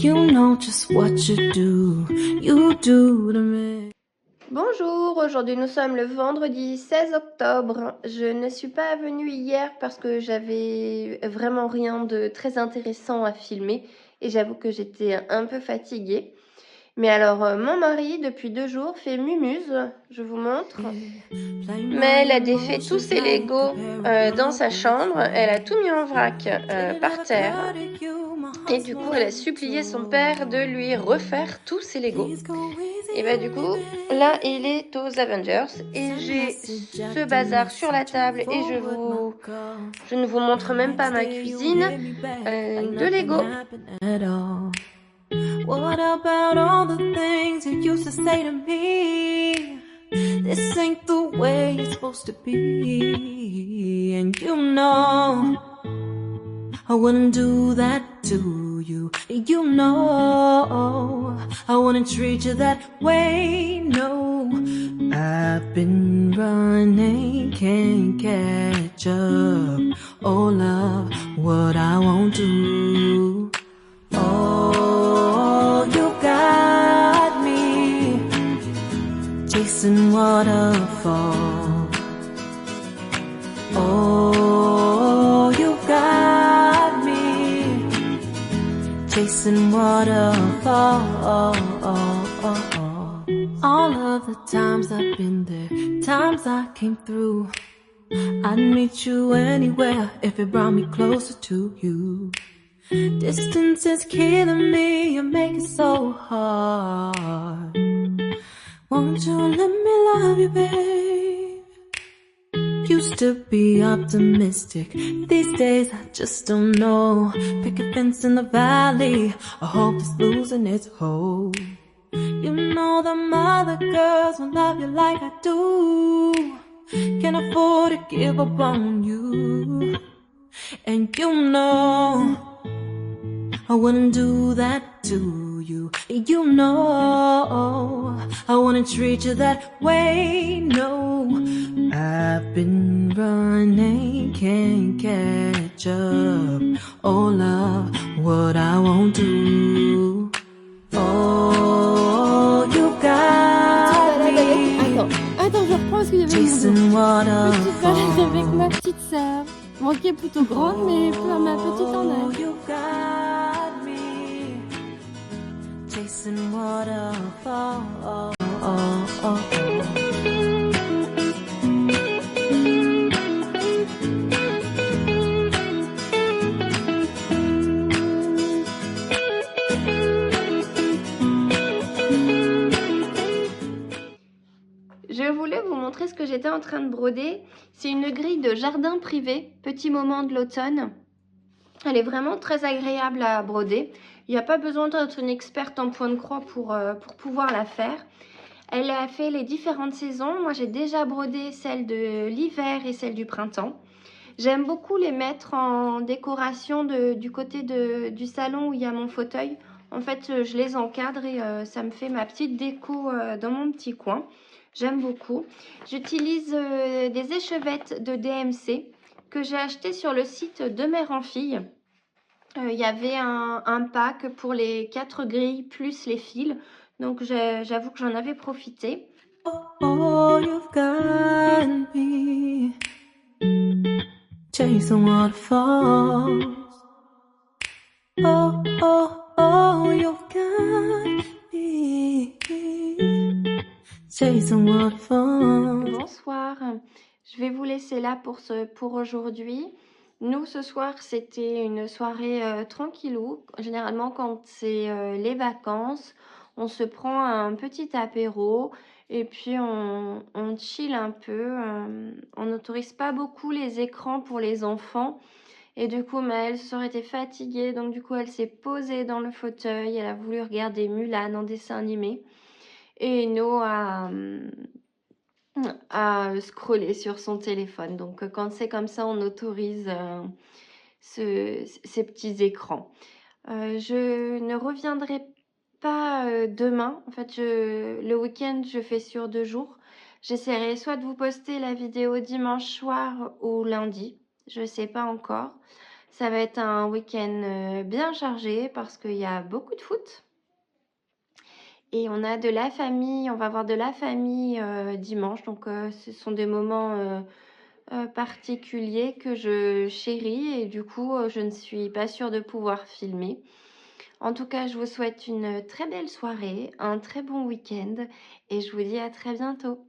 You know just what you do to me. Bonjour, aujourd'hui nous sommes le vendredi 16 octobre. Je ne suis pas venue hier parce que j'avais vraiment rien de très intéressant à filmer et j'avoue que j'étais un peu fatiguée. Mais alors mon mari depuis 2 jours fait mumuse, je vous montre. Mais elle a défait tous ses Legos dans sa chambre, elle a tout mis en vrac par terre. Et du coup, elle a supplié son père de lui refaire tous ses Legos. Et bah du coup, là, il est aux Avengers. Et j'ai ce bazar sur la table et je ne vous montre même pas ma cuisine de Lego. What about all the things you used to say to me? This ain't the way it's supposed to be. And you know I wouldn't do that to you. You know I wouldn't treat you that way. No, I've been running, can't catch up. Oh love, what I won't do. Oh, you got me chasing waterfalls. Oh, you got me chasing waterfalls. All of the times I've been there, times I came through, I'd meet you anywhere if it brought me closer to you. Distance is killing me, you make it so hard. Won't you let me love you, babe? Used to be optimistic, these days I just don't know. Pick a fence in the valley, I hope it's losing its hold. You know them other girls won't love you like I do. Can't afford to give up on you. And you know I wouldn't do that to you. You know I wouldn't treat you that way. No, I've been running, can't catch up. Oh love, what I won't do. Oh, you got me. Attends, je reprends parce que j'avais Chasing petite balade avec ma waterfalls. petite sœur. Bon, qui est plutôt grande, mais ma petite en Oh, âge. you got me chasing waterfalls. Je voulais vous montrer ce que j'étais en train de broder. C'est une grille de jardin privé, petit moment de l'automne. Elle est vraiment très agréable à broder. Il n'y a pas besoin d'être une experte en point de croix pour pouvoir la faire. Elle a fait les différentes saisons. Moi, j'ai déjà brodé celle de l'hiver et celle du printemps. J'aime beaucoup les mettre en décoration du côté du salon où il y a mon fauteuil. En fait, je les encadre et ça me fait ma petite déco dans mon petit coin. J'aime beaucoup. J'utilise des échevettes de DMC que j'ai acheté sur le site de Mère en Fille. Il y avait un pack pour les 4 grilles plus les fils. Donc j'avoue que j'en avais profité. Oh, you've got me chasing waterfalls. Oh, oh, oh, you've got me chasing waterfalls. Bonsoir, je vais vous laisser là pour aujourd'hui. Nous, ce soir, c'était une soirée tranquillou. Généralement, quand c'est les vacances, on se prend un petit apéro et puis on chill un peu. On n'autorise pas beaucoup les écrans pour les enfants. Et du coup, Maëlle se serait été fatiguée, donc du coup, elle s'est posée dans le fauteuil. Elle a voulu regarder Mulan en dessin animé. Et No a scroller sur son téléphone. Donc, quand c'est comme ça, on autorise ces petits écrans. Je ne reviendrai pas demain. En fait, le week-end, je fais sur 2 jours. J'essaierai soit de vous poster la vidéo dimanche soir ou lundi. Je ne sais pas encore. Ça va être un week-end bien chargé parce qu'il y a beaucoup de foot. Et on a de la famille, on va voir de la famille dimanche. Donc ce sont des moments particuliers que je chéris et du coup je ne suis pas sûre de pouvoir filmer. En tout cas, je vous souhaite une très belle soirée, un très bon week-end et je vous dis à très bientôt.